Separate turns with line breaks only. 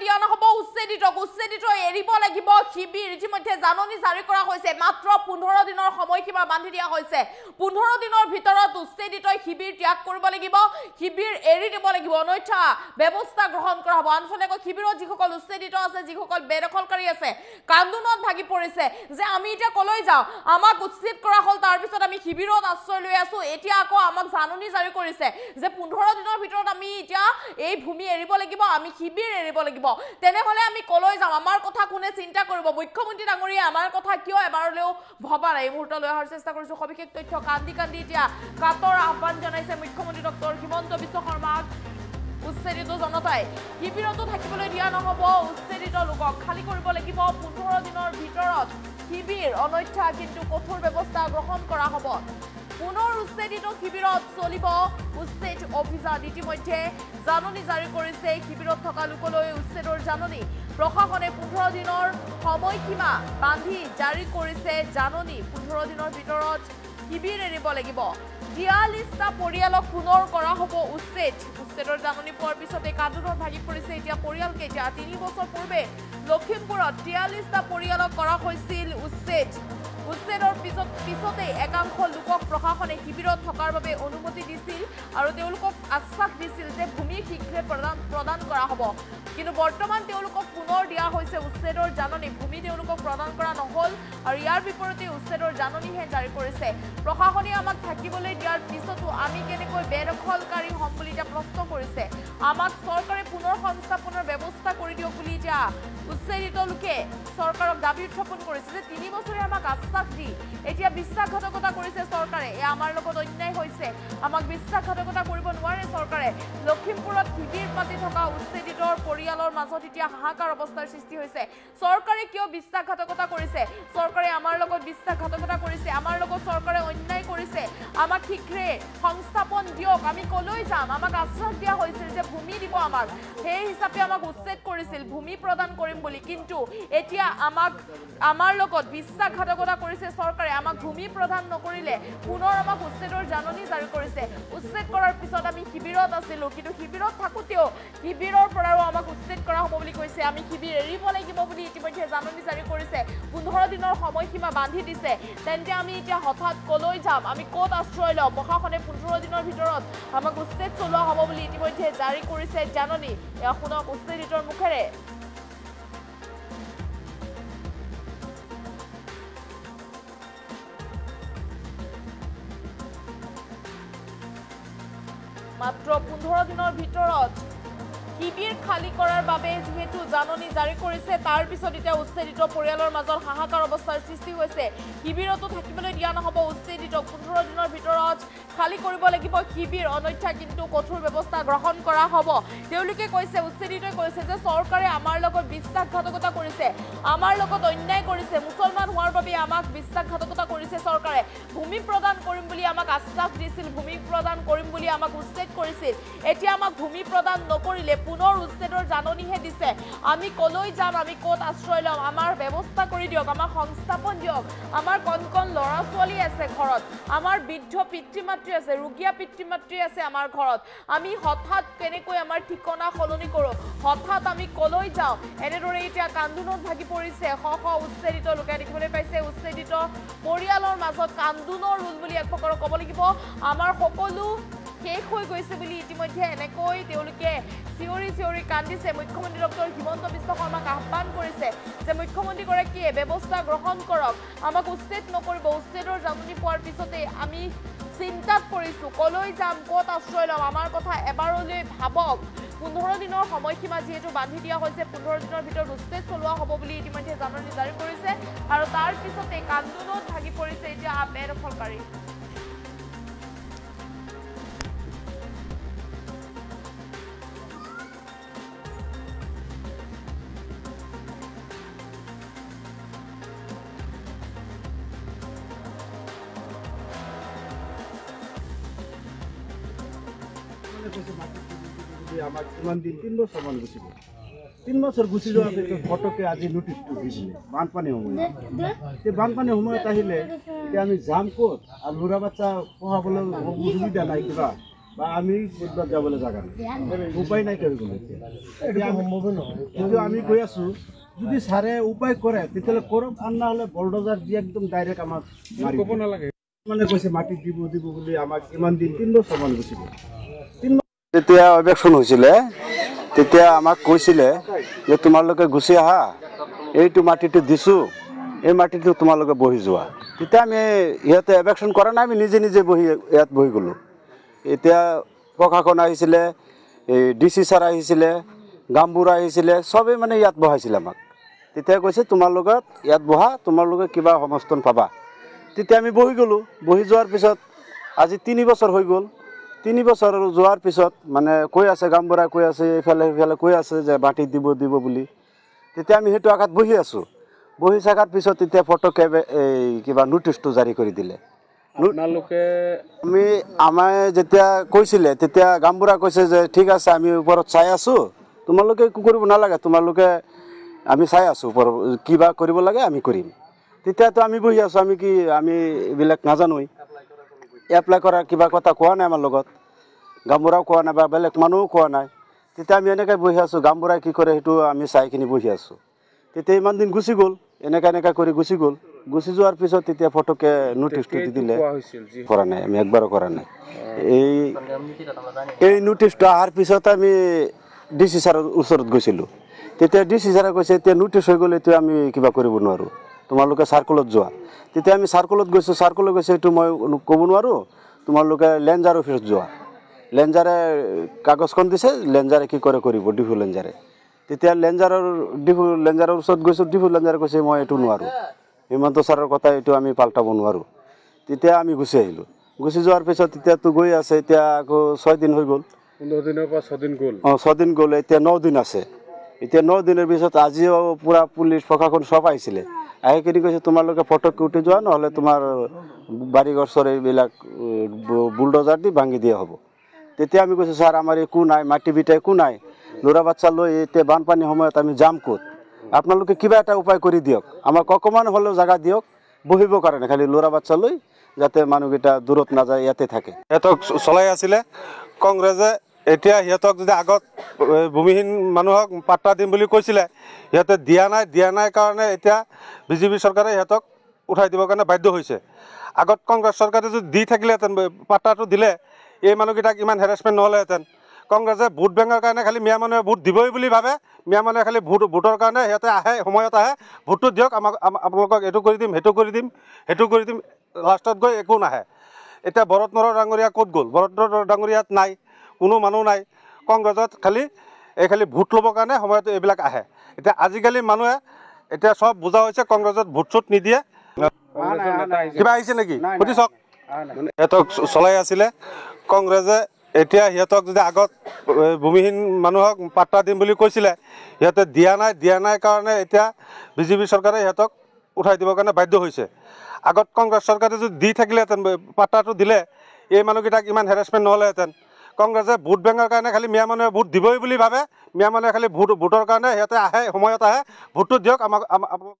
দিয়া নহব উচ্ছেদিত এৰিব লাগিব শিবিৰ ইতিমধ্যে জাননী জাৰি কৰা হৈছে মাত্ৰ 15 দিনৰ সময়সীমা বান্ধি দিয়া হৈছে 15 দিনৰ ভিতৰত উচ্ছেদিত শিবিৰ ত্যাগ কৰিব লাগিব শিবিৰ এৰি দিব লাগিব অন্যথা ব্যৱস্থা গ্ৰহণ কৰা হ'ব আনফালে শিবিৰত যিসকল উচ্ছেদিত আছে যিসকল বেদখলকাৰী আছে কান্দোনত ভাগি পৰিছে যে আমি এতিয়া কলৈ যাওঁ আমাক উচ্ছেদ কৰা হ'ল তাৰ পিছত আমি শিবিৰত আশ্ৰয় লৈ আছো এতিয়া আকৌ আমাক জাননী জাৰি কৰিছে যে 15 দিনৰ ভিতৰত আমি এতিয়া এই ভূমি এৰিব লাগিব আমি শিবিৰ এৰিব লাগিব তেনেহলে আমি কলৈ যাম আমাৰ কথা কোনে চিন্তা কৰিব মুখ্যমন্ত্ৰী ডাঙৰীয়া আমাৰ কথা কিয় এবাৰলেও ভবা নাই এই মুহূৰ্তলৈ অহাৰ চেষ্টা কৰিছো সবিশেষ তথ্য কান্দি এতিয়া কাতৰ আহ্বান জনাইছে মুখ্যমন্ত্ৰী ডক্টৰ হিমন্ত বিশ্ব শৰ্মাক উচ্ছেদিত জনতাই শিবিৰতো থাকিবলৈ দিয়া নহব উচ্ছেদিত লোকক খালি কৰিব লাগিব 15 দিনৰ ভিতৰত শিবিৰ অন্যথা কিন্তু কঠোৰ ব্যৱস্থা গ্ৰহণ কৰা হ'ব পুনৰ উচ্ছেদিত শিবিৰত চলিব উচ্ছেদ অভিযান ইতিমধ্যে জাননী জাৰি কৰিছে শিবিৰত থকা লোকলৈ উচ্ছেদৰ জাননী প্ৰশাসনে 15 দিনৰ সময়সীমা বান্ধি জাৰি কৰিছে জাননী 15 দিনৰ ভিতৰত শিবিৰ এৰিব লাগিব ৪৩টা পৰিয়ালক পুনৰ কৰা হ'ব উচ্ছেদৰ জাননী পোৱাৰ পিছতে কান্দোনত ভাগি পৰিছে এতিয়া পৰিয়াল কেইটা ৩ বছৰ পূৰ্বে লখিমপুৰত ৪৩টা পৰিয়ালক কৰা হৈছিল উচ্ছেদৰ পিছতে একাংশ লোকক প্ৰশাসনে শিবিৰত থকাৰ বাবে অনুমতি দিছিল আৰু তেওঁলোকক আশ্বাস দিছিল যে ভূমি শীঘ্ৰে প্ৰদান কৰা হ'ব কিন্তু বৰ্তমান তেওঁলোকক পুনৰ দিয়া হৈছে উচ্ছেদৰ জাননী ভূমি তেওঁলোকক প্ৰদান কৰা নহল আৰু ইয়াৰ বিপৰীতে উচ্ছেদৰ জাননীহে জাৰি কৰিছে প্ৰশাসনে আমাক থাকিবলৈ দিয়াৰ পিছতো আমি কেনেকৈ বেদখলকাৰী হ'ম বুলি এতিয়া প্ৰশ্ন কৰিছে আমাক চৰকাৰে পুনৰ সংস্থাপনৰ ব্যৱস্থা কৰি দিয়ক বুলি এতিয়া উচ্ছেদিত লোকে চৰকাৰক দাবী উত্থাপন কৰিছে যে ৩ বছৰে আমাক আশ্বাস দি এতিয়া বিশ্বাসঘাতকতা কৰিছে চৰকাৰে এয়া আমাৰ লগত অন্যায় হৈছে আমাক বিশ্বাসঘাতকতা কৰিব নোৱাৰে চৰকাৰে লখিমপুৰত শিবিৰ পাতি থকা উচ্ছেদিতৰ পৰিয়ালৰ মাজত এতিয়া হাহাকাৰ অৱস্থাৰ সৃষ্টি হৈছে চৰকাৰে কিয় বিশ্বাসঘাতকতা কৰিছে চৰকাৰে আমাৰ লগত বিশ্বাসঘাতকতা কৰিছে আমাৰ লগত চৰকাৰে অন্যায় কৰিছে আমাক শীঘ্ৰে সংস্থাপন দিয়ক আমি কলৈ যাম আমাক আশ্বাস দিয়া হৈছিল যে ভূমি দিব আমাক সেই হিচাপে আমাক উচ্ছেদ কৰিছিল ভূমি প্ৰদান কৰিম বুলি কিন্তু এতিয়া আমাৰ লগত বিশ্বাসঘাতকতা কৰিছে চৰকাৰে আমাক ভূমি প্ৰদান নকৰিলে পুনৰ আমাক উচ্ছেদৰ জাননী জাৰি কৰিছে উচ্ছেদ কৰাৰ পিছত আমি শিবিৰত আছিলো কিন্তু শিবিৰত থাকোতেও শিবিৰৰ পৰাও আমাক উচ্ছেদ কৰা হ'ব বুলি কৈছে আমি শিবিৰ এৰিব লাগিব বুলি ইতিমধ্যে জাননী জাৰি কৰিছে 15 দিনৰ সময়সীমা বান্ধি দিছে তেন্তে আমি এতিয়া হঠাৎ কলৈ যাম আমি ক'ত আশ্ৰয় লম প্ৰশাসনে 15 দিনৰ ভিতৰত আমাক উচ্ছেদ চলোৱা হ'ব বুলি ইতিমধ্যে জাৰি কৰিছে জাননী এয়া শুনক উচ্ছেদিতৰ মুখেৰে মাত্ৰ 15 দিনৰ ভিতৰত শিবিৰ খালি কৰাৰ বাবে যেহেতু জাননী জাৰি কৰিছে তাৰ পিছত এতিয়া উচ্ছেদিত পৰিয়ালৰ মাজত হাহাকাৰ অৱস্থাৰ সৃষ্টি হৈছে শিবিৰতো থাকিবলৈ দিয়া নহব উচ্ছেদিত 15 দিনৰ ভিতৰত খালি কৰিব লাগিব শিবিৰ অন্যথা কিন্তু কঠোৰ ব্যৱস্থা গ্ৰহণ কৰা হ'ব তেওঁলোকে কৈছে উচ্ছেদিতই কৈছে যে চৰকাৰে আমাৰ লগত বিশ্বাসঘাতকতা কৰিছে আমাৰ লগত অন্যায় কৰিছে মুছলমান হোৱাৰ বাবে আমাক বিশ্বাসঘাতকতা কৰিছে চৰকাৰে ভূমি প্ৰদান কৰিম বুলি আমাক আশ্বাস দিছিল ভূমি প্ৰদান কৰিম বুলি আমাক উচ্ছেদ কৰিছিল এতিয়া আমাক ভূমি প্ৰদান নকৰিলে পুনৰ উচ্ছেদৰ জাননীহে দিছে আমি কলৈ যাম আমি ক'ত আশ্ৰয় লম আমাৰ ব্যৱস্থা কৰি দিয়ক আমাৰ সংস্থাপন দিয়ক আমাৰ কণ ল'ৰা ছোৱালী আছে ঘৰত আমাৰ বৃদ্ধ পিতৃ মাতৃ আছে ৰোগীয়া পিতৃ মাতৃ আছে আমাৰ ঘৰত আমি হঠাৎ কেনেকৈ আমাৰ ঠিকনা সলনি কৰোঁ হঠাৎ আমি কলৈ যাওঁ এনেদৰে এতিয়া কান্দোনত ভাগি পৰিছে উচ্ছেদিত লোকে দেখিবলৈ পাইছে উচ্ছেদিত পৰিয়ালৰ মাজত কান্দোনৰ ৰোল বুলি এক প্ৰকাৰৰ ক'ব লাগিব আমাৰ সকলো শেষ হৈ গৈছে বুলি ইতিমধ্যে এনেকৈ তেওঁলোকে চিঞৰি কান্দিছে মুখ্যমন্ত্ৰী ডক্টৰ হিমন্ত বিশ্ব শৰ্মাক আহ্বান কৰিছে যে মুখ্যমন্ত্ৰীগৰাকীয়ে ব্যৱস্থা গ্ৰহণ কৰক আমাক উচ্ছেদ নকৰিব উচ্ছেদৰ জাননী পোৱাৰ পিছতে আমি চিন্তাত পৰিছোঁ কলৈ যাম ক'ত আশ্ৰয় ল'ম আমাৰ কথা এবাৰলৈ ভাবক 15 দিনৰ সময়সীমা যেহেতু বান্ধি দিয়া হৈছে 15 দিনৰ ভিতৰত উচ্ছেদ চলোৱা হ'ব বুলি ইতিমধ্যে জাননী জাৰি কৰিছে আৰু তাৰ পিছতে কান্দোনত ভাগি পৰিছে এতিয়া বেদখলকাৰী
আমাক কিমান দিন 3 বছৰমান গুচি গ'ল 3 বছৰ গুচি যোৱাৰ পিছত ফটকে আজি নোটিছটো দি দিলে বানপানী সময়ত সেই বানপানী সময়ত আহিলে এতিয়া আমি যাম ক'ত আৰু ল'ৰা বাচ্চা পঢ়াবলৈ সুবিধা নাই কিবা বা আমি ক'ৰবাত যাবলৈ জাগা নাই উপায় নাই কৰি গ'লে কিন্তু আমি কৈ আছোঁ যদি ছাৰে উপায় কৰে তেতিয়াহ'লে কৰক আৰু নহ'লে বলডজাৰ দি একদম ডাইৰেক্ট আমাক ক'ব নালাগে মানে কৈছে মাটি দিব বুলি আমাক কিমান দিন 3 বছৰমান গুচি গ'ল যেতিয়া অবজেকশ্যন হৈছিলে তেতিয়া আমাক কৈছিলে যে তোমালোকে গুচি আহা এইটো মাটিটো দিছোঁ এই মাটিটো তোমালোকে বহি যোৱা তেতিয়া আমি ইয়াতে অবজেকশ্যন কৰা নাই আমি নিজে নিজে ইয়াত বহি গ'লোঁ এতিয়া প্ৰশাসন আহিছিলে এই DC ছাৰ আহিছিলে গামবুঢ়া আহিছিলে চবেই মানে ইয়াত বহাইছিলে আমাক তেতিয়া কৈছে তোমালোকে ইয়াত বহা তোমালোকে কিবা সমৰ্থন পাবা তেতিয়া আমি বহি গ'লোঁ বহি যোৱাৰ পিছত আজি 3 বছৰ হৈ গ'ল 3 বছৰ যোৱাৰ পিছত মানে কৈ আছে গামবুঢ়া কৈ আছে এইফালে কৈ আছে যে মাটি দিব বুলি তেতিয়া আমি সেইটো আঘাত বহি আছোঁ বহি থকাৰ পিছত তেতিয়া ফটকে এই কিবা নোটিছটো জাৰি কৰি দিলে আমাৰ যেতিয়া কৈছিলে তেতিয়া গামবুঢ়া কৈছে যে ঠিক আছে আমি ওপৰত চাই আছোঁ তোমালোকে একো কৰিব নালাগে তোমালোকে আমি চাই আছোঁ ওপৰত কিবা কৰিব লাগে আমি কৰিম তেতিয়াতো আমি বহি আছোঁ আমি এইবিলাক নাজানোই এপ্লাই কৰাৰ কিবা কথা কোৱা নাই আমাৰ লগত গামবুঢ়াও কোৱা নাই বা বেলেগ মানুহও কোৱা নাই তেতিয়া আমি এনেকৈ বহি আছোঁ গামবুঢ়াই কি কৰে সেইটো আমি চাইখিনি বহি আছোঁ তেতিয়া ইমান দিন গুচি গ'ল এনেকৈ কৰি গুচি গ'ল গুচি যোৱাৰ পিছত তেতিয়া ফটকে নোটিছটো দি দিলে কৰা নাই আমি একবাৰো কৰা নাই এই নোটিছটো অহাৰ পিছত আমি DC ছাৰৰ ওচৰত গৈছিলোঁ তেতিয়া DC ছাৰে কৈছে এতিয়া নোটিছ হৈ গ'লে এতিয়া আমি কিবা কৰিব নোৱাৰোঁ তোমালোকে চাৰ্কুলত যোৱা তেতিয়া আমি চাৰ্কুলত গৈছোঁ চাৰ্কুলত গৈছে এইটো মই ক'ব নোৱাৰোঁ তোমালোকে লেঞ্জাৰ অফিচত যোৱা লেঞ্জাৰে কাগজখন দিছে লেঞ্জাৰে কি কৰে কৰিব ডিফু লেঞ্জাৰে তেতিয়া লেঞ্জাৰৰ ওচৰত গৈছোঁ ডিফু লেঞ্জাৰে কৈছে মই এইটো নোৱাৰোঁ হিমন্ত ছাৰৰ কথা এইটো আমি পাল্টাব নোৱাৰোঁ তেতিয়া আমি গুচি আহিলোঁ গুচি যোৱাৰ পিছত এতিয়াতো গৈ আছে এতিয়া আকৌ 6 দিন হৈ গ'ল 15 দিনৰ পৰা 6 দিন গ'ল 6 দিন গ'ল এতিয়া 9 দিন আছে এতিয়া 9 দিনৰ পিছত আজিও পুৰা পুলিচ প্ৰশাসন সব আহিছিলে আহি কিনি কৈছে তোমালোকে ফটককৈ উঠি যোৱা নহ'লে তোমাৰ বাৰীঘৰ চৰ এইবিলাক বুলডোজাৰ দি ভাঙি দিয়া হ'ব তেতিয়া আমি কৈছোঁ ছাৰ আমাৰ একো নাই মাটি বিটা একো নাই ল'ৰা বাচ্চা লৈ এতিয়া বানপানীৰ সময়ত আমি যাম ক'ত আপোনালোকে কিবা এটা উপায় কৰি দিয়ক আমাক অকণমান হ'লেও জাগা দিয়ক বহিবৰ কাৰণে খালি ল'ৰা বাচ্চা লৈ যাতে মানুহকেইটা দূৰত নাযায় ইয়াতে থাকে সিহঁতক চলাই আছিলে কংগ্ৰেছে এতিয়া সিহঁতক যদি আগত ভূমিহীন মানুহক পাট্টা দিম বুলি কৈছিলে সিহঁতে দিয়া নাই কাৰণে এতিয়া BJP চৰকাৰে সিহঁতক উঠাই দিবৰ কাৰণে বাধ্য হৈছে আগত কংগ্ৰেছ চৰকাৰে যদি দি থাকিলেহেঁতেন পাট্টাটো দিলে এই মানুহকেইটাক ইমান হেৰাছমেণ্ট নহ'লেহেঁতেন কংগ্ৰেছে ভোট বেংকৰ কাৰণে খালি মিয়া মানুহে ভোট দিবই বুলি ভাবে মিয়া মানুহে খালি ভোটৰ কাৰণে সিহঁতে আহে সময়ত আহে ভোটটো দিয়ক আপোনালোকক এইটো কৰি দিম সেইটো কৰি দিম লাষ্টত গৈ একো নাহে এতিয়া ভৰত নৰহ ডাঙৰীয়া ক'ত গ'ল ভৰত নৰহ ডাঙৰীয়াত নাই কোনো মানুহ নাই কংগ্ৰেছত খালি ভোট ল'বৰ কাৰণে সময়ত এইবিলাক আহে এতিয়া আজিকালি মানুহে এতিয়া সব বুজা হৈছে কংগ্ৰেছত ভোট চোট নিদিয়ে কিবা আহিছে নেকি সুধি চাওক সিহঁতক চলাই আছিলে কংগ্ৰেছে এতিয়া সিহঁতক যদি আগত ভূমিহীন মানুহক পাট্টা দিম বুলি কৈছিলে সিহঁতে দিয়া নাই কাৰণে এতিয়া BJP চৰকাৰে সিহঁতক উঠাই দিবৰ কাৰণে বাধ্য হৈছে আগত কংগ্ৰেছ চৰকাৰে যদি দি থাকিলেহেঁতেন পাট্টাটো দিলে এই মানুহকেইটাক ইমান হেৰাছমেণ্ট নহ'লেহেঁতেন কংগ্ৰেছে ভোট বেংকৰ কাৰণে খালি মিয়া মানুহে ভোট দিবই বুলি ভাবে মিয়া মানুহে খালি ভোটৰ কাৰণে সিহঁতে আহে সময়ত আহে ভোটটো দিয়ক আপোনালোক